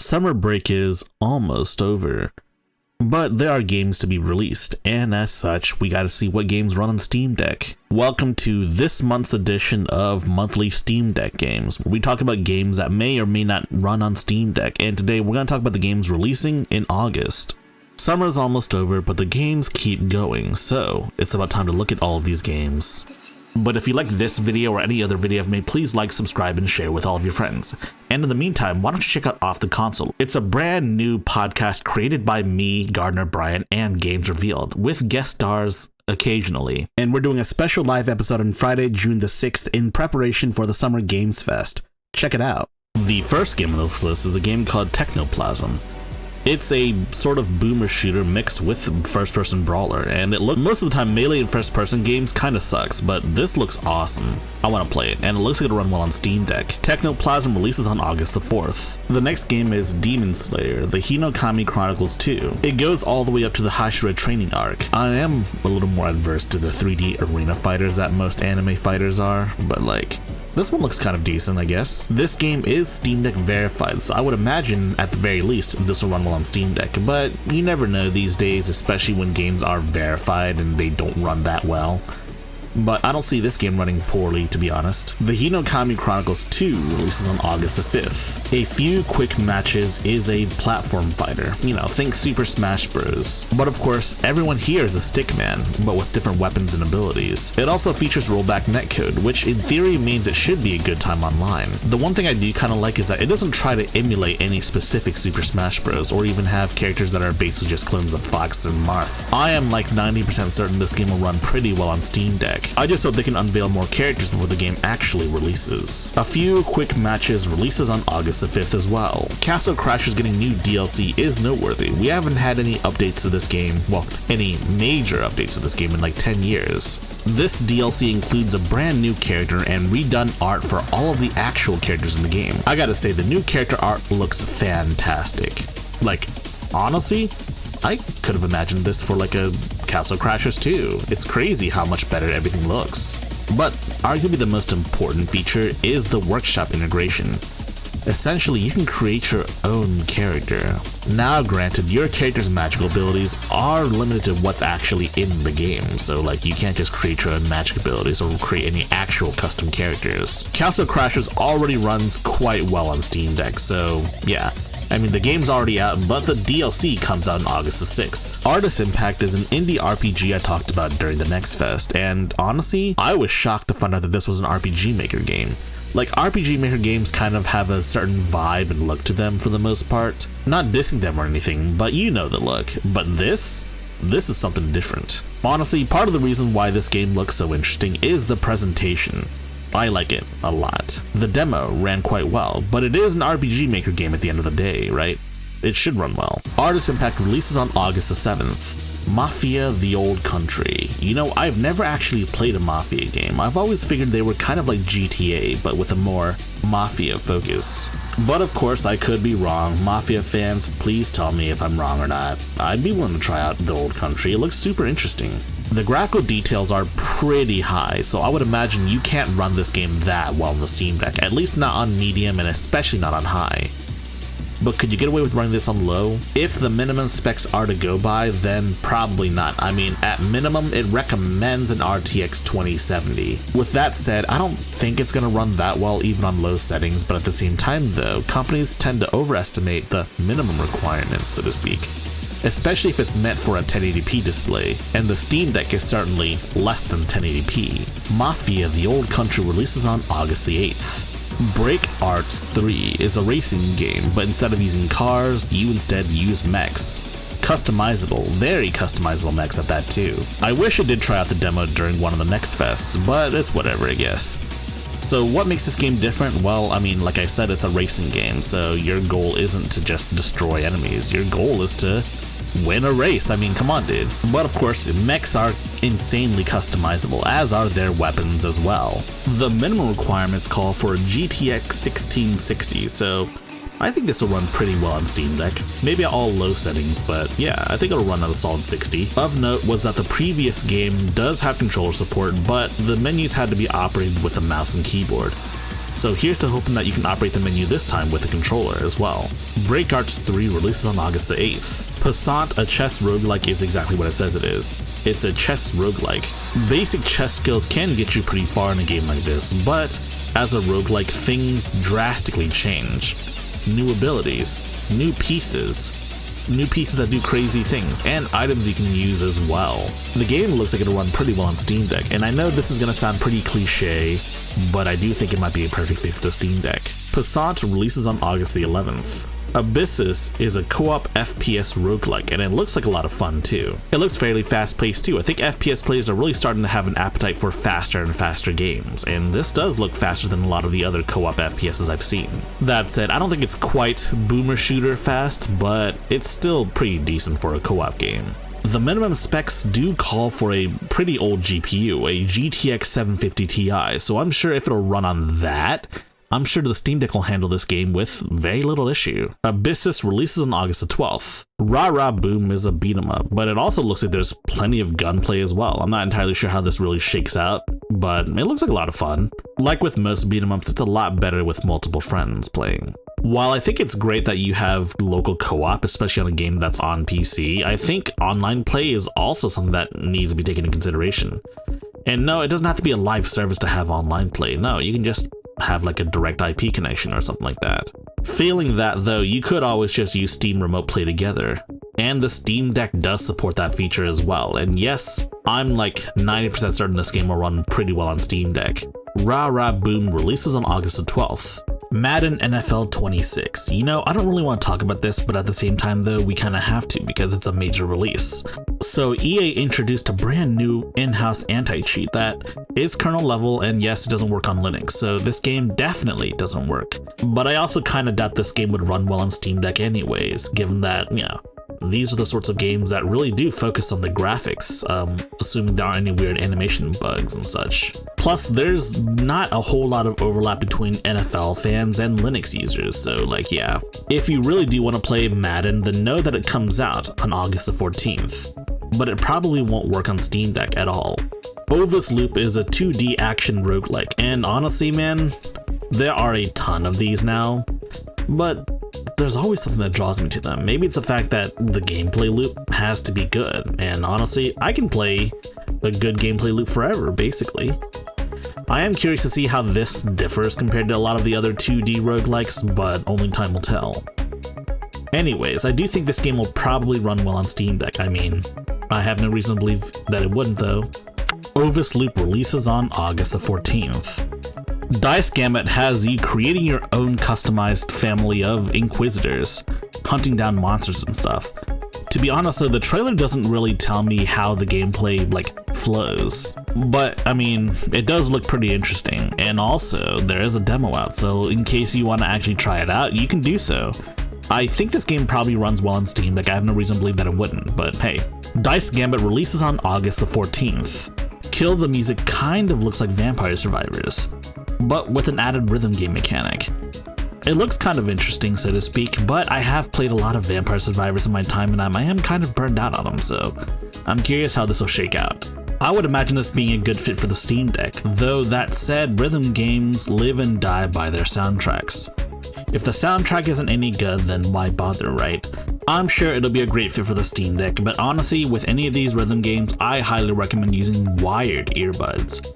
summer break is almost over, but there are games to be released, and as such, we gotta see what games run on Steam Deck. Welcome to this month's edition of Monthly Steam Deck Games, where we talk about games that may or may not run on Steam Deck, and today we're gonna talk about the games releasing in August. Summer's almost over, but the games keep going, so it's about time to look at all of these games. But if you like this video or any other video I've made, please like, subscribe, and share with all of your friends. And in the meantime, why don't you check out Off the Console? It's a brand new podcast created by me, Gardner Bryant, and Games Revealed, with guest stars occasionally. And we're doing a special live episode on Friday, June the 6th in preparation for the Summer Games Fest. Check it out. The first game on this list is a game called Technoplasm. It's a sort of boomer shooter mixed with first-person brawler, and most of the time melee and first-person games kinda sucks, but this looks awesome. I wanna play it, and it looks like it'll run well on Steam Deck. Technoplasm releases on August the 4th. The next game is Demon Slayer, the Hinokami Chronicles 2. It goes all the way up to the Hashira training arc. I am a little more adverse to the 3D arena fighters that most anime fighters are, but this one looks kind of decent, I guess. This game is Steam Deck verified, so I would imagine at the very least this will run well on Steam Deck, but you never know these days, especially when games are verified and they don't run that well. But I don't see this game running poorly, to be honest. The Hinokami Chronicles 2 releases on August the 5th. A Few Quick Matches is a platform fighter. You know, think Super Smash Bros. But of course, everyone here is a stickman, but with different weapons and abilities. It also features rollback netcode, which in theory means it should be a good time online. The one thing I do kind of like is that it doesn't try to emulate any specific Super Smash Bros. Or even have characters that are basically just clones of Fox and Marth. I am like 90% certain this game will run pretty well on Steam Deck. I just hope they can unveil more characters before the game actually releases. A Few Quick Matches releases on August the 5th as well. Castle Crashers getting new DLC is noteworthy. We haven't had any updates to this game, well, any major updates to this game in like 10 years. This DLC includes a brand new character and redone art for all of the actual characters in the game. I gotta say, the new character art looks fantastic. Honestly, I could have imagined this for like a Castle Crashers 2. It's crazy how much better everything looks. But arguably the most important feature is the workshop integration. Essentially, you can create your own character. Now granted, your character's magical abilities are limited to what's actually in the game, so you can't just create your own magic abilities or create any actual custom characters. Castle Crashers already runs quite well on Steam Deck, so yeah. I mean, the game's already out, but the DLC comes out on August the 6th. Artist Impact is an indie RPG I talked about during the Next Fest, and honestly, I was shocked to find out that this was an RPG Maker game. RPG Maker games kind of have a certain vibe and look to them for the most part. Not dissing them or anything, but you know the look. But this is something different. Honestly, part of the reason why this game looks so interesting is the presentation. I like it a lot. The demo ran quite well, but it is an RPG Maker game at the end of the day, right? It should run well. Artist Impact releases on August the 7th. Mafia: The Old Country. You know, I've never actually played a Mafia game. I've always figured they were kind of like GTA, but with a more Mafia focus. But of course, I could be wrong. Mafia fans, please tell me if I'm wrong or not. I'd be willing to try out The Old Country. It looks super interesting. The graphical details are pretty high, so I would imagine you can't run this game that well on the Steam Deck, at least not on medium and especially not on high. But could you get away with running this on low? If the minimum specs are to go by, then probably not. I mean, at minimum, it recommends an RTX 2070. With that said, I don't think it's gonna run that well even on low settings, but at the same time though, companies tend to overestimate the minimum requirements, so to speak. Especially if it's meant for a 1080p display, and the Steam Deck is certainly less than 1080p. Mafia: The Old Country releases on August the 8th. Break Arts 3 is a racing game, but instead of using cars, you instead use mechs. Customizable, very customizable mechs at that too. I wish I did try out the demo during one of the Next Fests, but it's whatever, I guess. So what makes this game different? Well, I mean, like I said, it's a racing game, so your goal isn't to just destroy enemies. Your goal is to win a race. I mean, come on, dude. But of course, mechs are insanely customizable, as are their weapons as well. The minimum requirements call for a GTX 1660, so I think this will run pretty well on Steam Deck. Maybe at all low settings, but yeah, I think it'll run at a solid 60. Of note was that the previous game does have controller support, but the menus had to be operated with a mouse and keyboard. So here's to hoping that you can operate the menu this time with a controller as well. Break Arts 3 releases on August the 8th. Passant, a chess roguelike, is exactly what it says it is. It's a chess roguelike. Basic chess skills can get you pretty far in a game like this, but as a roguelike, things drastically change. New abilities, new pieces that do crazy things, and items you can use as well. The game looks like it'll run pretty well on Steam Deck, and I know this is going to sound pretty cliche, but I do think it might be a perfect fit for the Steam Deck. Passant releases on August the 11th. Abyssus is a co-op FPS roguelike, and it looks like a lot of fun too. It looks fairly fast-paced too. I think FPS players are really starting to have an appetite for faster and faster games, and this does look faster than a lot of the other co-op FPSs I've seen. That said, I don't think it's quite boomer shooter fast, but it's still pretty decent for a co-op game. The minimum specs do call for a pretty old GPU, a GTX 750 Ti, so I'm sure if it'll run on that, I'm sure the Steam Deck will handle this game with very little issue. Abyssus releases on August the 12th. Rah Rah Boom is a beat 'em up, but it also looks like there's plenty of gunplay as well. I'm not entirely sure how this really shakes out, but it looks like a lot of fun. Like with most beat 'em ups, it's a lot better with multiple friends playing. While I think it's great that you have local co-op, especially on a game that's on PC, I think online play is also something that needs to be taken into consideration. And no, it doesn't have to be a live service to have online play. No, you can just have like a direct IP connection or something like that. Failing that though, you could always just use Steam Remote Play Together. And the Steam Deck does support that feature as well. And yes, I'm like 90% certain this game will run pretty well on Steam Deck. Rah Rah Boom releases on August the 12th. Madden NFL 26. You know, I don't really want to talk about this, but at the same time though, we kind of have to because it's a major release. So EA introduced a brand new in-house anti-cheat that is kernel level, and yes, it doesn't work on Linux, so this game definitely doesn't work. But I also kind of doubt this game would run well on Steam Deck anyways, given that, you know, these are the sorts of games that really do focus on the graphics, assuming there aren't any weird animation bugs and such. Plus, there's not a whole lot of overlap between NFL fans and Linux users, so like yeah. If you really do want to play Madden, then know that it comes out on August the 14th. But it probably won't work on Steam Deck at all. Ovis Loop is a 2D action roguelike, and honestly man, there are a ton of these now, but there's always something that draws me to them. Maybe it's the fact that the gameplay loop has to be good, and honestly, I can play a good gameplay loop forever, basically. I am curious to see how this differs compared to a lot of the other 2D roguelikes, but only time will tell. Anyways, I do think this game will probably run well on Steam Deck. I mean, I have no reason to believe that it wouldn't though. Ovis Loop releases on August the 14th. Dice Gamut has you creating your own customized family of Inquisitors, hunting down monsters and stuff. To be honest though, the trailer doesn't really tell me how the gameplay like flows, but I mean, it does look pretty interesting, and also there is a demo out, so in case you want to actually try it out, you can do so. I think this game probably runs well on Steam, like I have no reason to believe that it wouldn't, but hey. Dice Gambit releases on August the 14th. Kill the Music kind of looks like Vampire Survivors, but with an added rhythm game mechanic. It looks kind of interesting, so to speak, but I have played a lot of Vampire Survivors in my time and I am kind of burned out on them, so I'm curious how this will shake out. I would imagine this being a good fit for the Steam Deck, though that said, rhythm games live and die by their soundtracks. If the soundtrack isn't any good, then why bother, right? I'm sure it'll be a great fit for the Steam Deck, but honestly, with any of these rhythm games, I highly recommend using wired earbuds.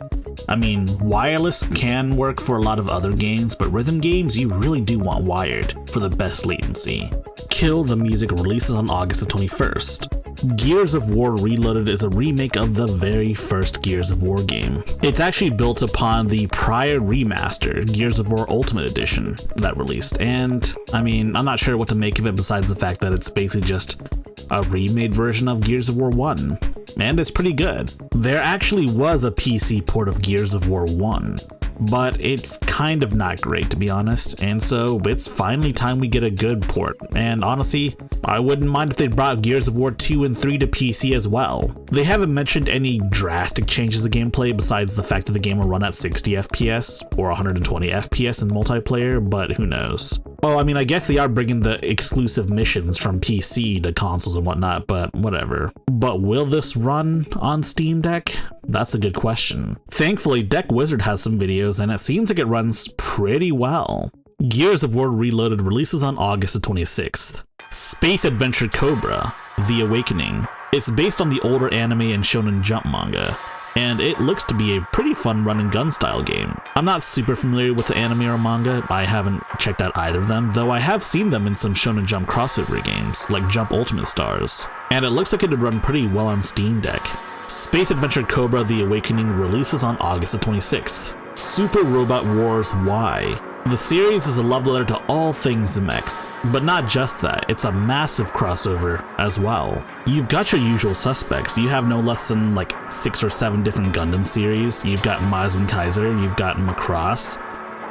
I mean, wireless can work for a lot of other games, but rhythm games, you really do want wired for the best latency. Kill the Music releases on August the 21st. Gears of War Reloaded is a remake of the very first Gears of War game. It's actually built upon the prior remaster, Gears of War Ultimate Edition, that released, and I mean, I'm not sure what to make of it besides the fact that it's basically just a remade version of Gears of War 1, and it's pretty good. There actually was a PC port of Gears of War 1, but it's kind of not great to be honest, and so it's finally time we get a good port, and honestly, I wouldn't mind if they brought Gears of War 2 and 3 to PC as well. They haven't mentioned any drastic changes to gameplay besides the fact that the game will run at 60 FPS or 120 FPS in multiplayer, but who knows. Oh, I mean, I guess they are bringing the exclusive missions from PC to consoles and whatnot, but whatever. But will this run on Steam Deck? That's a good question. Thankfully, Deck Wizard has some videos, and it seems like it runs pretty well. Gears of War Reloaded releases on August the 26th. Space Adventure Cobra: The Awakening. It's based on the older anime and Shonen Jump manga, and it looks to be a pretty fun run and gun style game. I'm not super familiar with the anime or manga. I haven't checked out either of them, though I have seen them in some Shonen Jump crossover games, like Jump Ultimate Stars, and it looks like it would run pretty well on Steam Deck. Space Adventure Cobra: The Awakening releases on August the 26th. Super Robot Wars Y. The series is a love letter to all things mechs, but not just that, it's a massive crossover as well. You've got your usual suspects. You have no less than like 6 or 7 different Gundam series. You've got Mazin Kaiser, you've got Macross,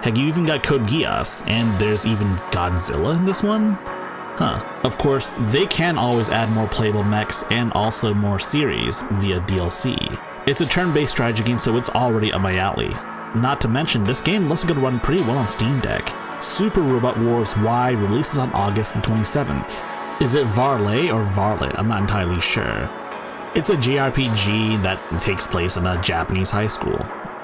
heck, you even got Code Geass, and there's even Godzilla in this one? Huh. Of course, they can always add more playable mechs and also more series via DLC. It's a turn-based strategy game, so it's already up my alley. Not to mention, this game looks like it'll run pretty well on Steam Deck. Super Robot Wars Y releases on August the 27th. Is it Varley or Varlet? I'm not entirely sure. It's a JRPG that takes place in a Japanese high school.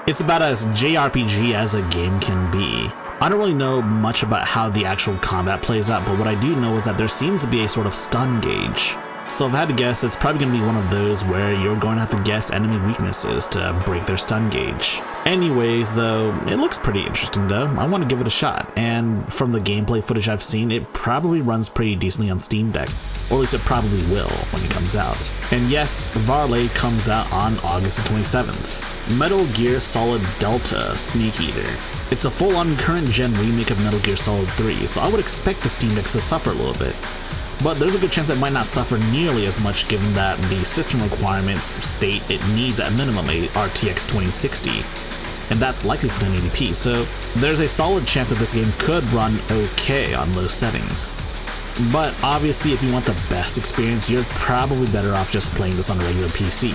It's about as JRPG as a game can be. I don't really know much about how the actual combat plays out, but what I do know is that there seems to be a sort of stun gauge. So if I had to guess, it's probably going to be one of those where you're going to have to guess enemy weaknesses to break their stun gauge. Anyways, though, it looks pretty interesting though. I want to give it a shot, and from the gameplay footage I've seen, it probably runs pretty decently on Steam Deck, or at least it probably will when it comes out. And yes, Varley comes out on August the 27th. Metal Gear Solid Delta Snake Eater. It's a full-on current-gen remake of Metal Gear Solid 3, so I would expect the Steam Deck to suffer a little bit. But there's a good chance it might not suffer nearly as much given that the system requirements state it needs at minimum a RTX 2060, and that's likely for 1080p, so there's a solid chance that this game could run okay on low settings. But obviously, if you want the best experience, you're probably better off just playing this on a regular PC.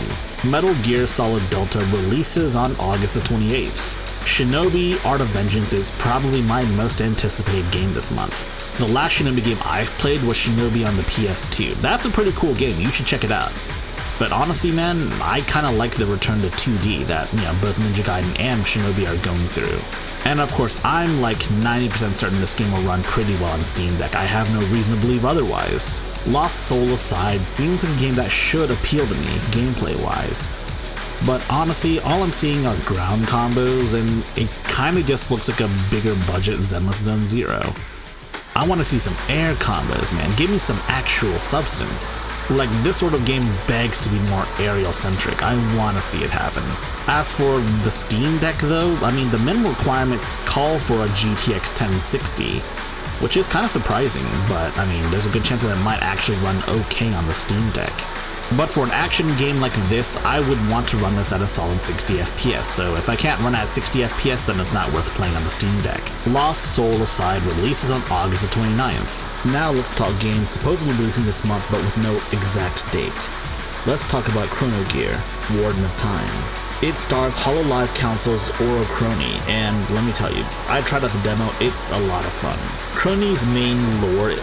Metal Gear Solid Delta releases on August the 28th. Shinobi Art of Vengeance is probably my most anticipated game this month. The last Shinobi game I've played was Shinobi on the PS2. That's a pretty cool game, you should check it out. But honestly, man, I kinda like the return to 2D that, both Ninja Gaiden and Shinobi are going through. And of course, I'm like 90% certain this game will run pretty well on Steam Deck. I have no reason to believe otherwise. Lost Soul aside, seems like a game that should appeal to me, gameplay-wise. But honestly, all I'm seeing are ground combos, and it kinda just looks like a bigger budget Zenless Zone Zero. I want to see some air combos, man. Give me some actual substance. Like, this sort of game begs to be more aerial-centric. I want to see it happen. As for the Steam Deck, though, I mean, the minimum requirements call for a GTX 1060, which is kind of surprising, but I mean, there's a good chance that it might actually run okay on the Steam Deck. But for an action game like this, I would want to run this at a solid 60 FPS, so if I can't run at 60 FPS, then it's not worth playing on the Steam Deck. Lost Soul aside releases on August the 29th. Now let's talk games supposedly releasing this month but with no exact date. Let's talk about Chrono Gear, Warden of Time. It stars Hololive Council's Oro Crony, and let me tell you, I tried out the demo, it's a lot of fun. Crony's main lore,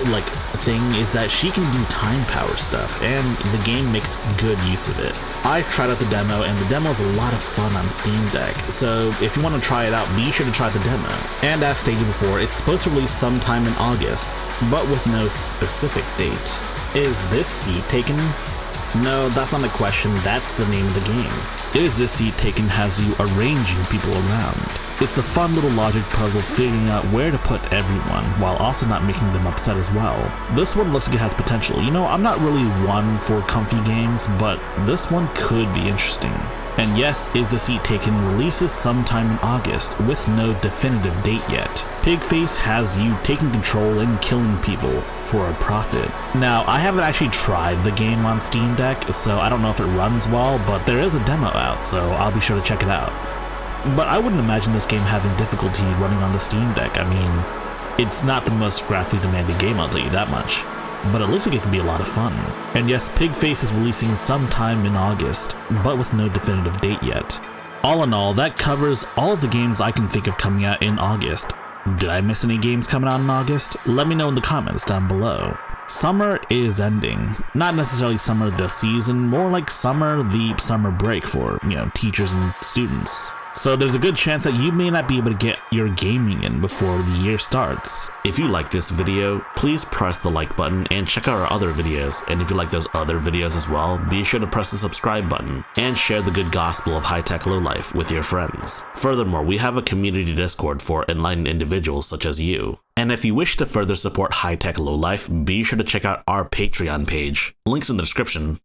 thing is that she can do time power stuff, and the game makes good use of it. I've tried out the demo, and the demo is a lot of fun on Steam Deck, so if you want to try it out, be sure to try the demo. And as stated before, it's supposed to release sometime in August, but with no specific date. Is this seat taken? No, that's not the question, that's the name of the game. Is This Seat Taken has you arranging people around. It's a fun little logic puzzle figuring out where to put everyone, while also not making them upset as well. This one looks like it has potential. I'm not really one for comfy games, but this one could be interesting. And yes, Is This Seat Taken releases sometime in August, with no definitive date yet. Pigface has you taking control and killing people for a profit. Now, I haven't actually tried the game on Steam Deck, so I don't know if it runs well, but there is a demo out, so I'll be sure to check it out. But I wouldn't imagine this game having difficulty running on the Steam Deck. I mean, it's not the most graphically demanding game, I'll tell you that much. But it looks like it can be a lot of fun. And yes, Pigface is releasing sometime in August, but with no definitive date yet. All in all, that covers all of the games I can think of coming out in August. Did I miss any games coming out in August? Let me know in the comments down below. Summer is ending. Not necessarily summer the season, more like summer the summer break for, teachers and students. So there's a good chance that you may not be able to get your gaming in before the year starts. If you like this video, please press the like button and check out our other videos. And if you like those other videos as well, be sure to press the subscribe button and share the good gospel of high-tech lowlife with your friends. Furthermore, we have a community Discord for enlightened individuals such as you. And if you wish to further support high-tech lowlife, be sure to check out our Patreon page. Links in the description.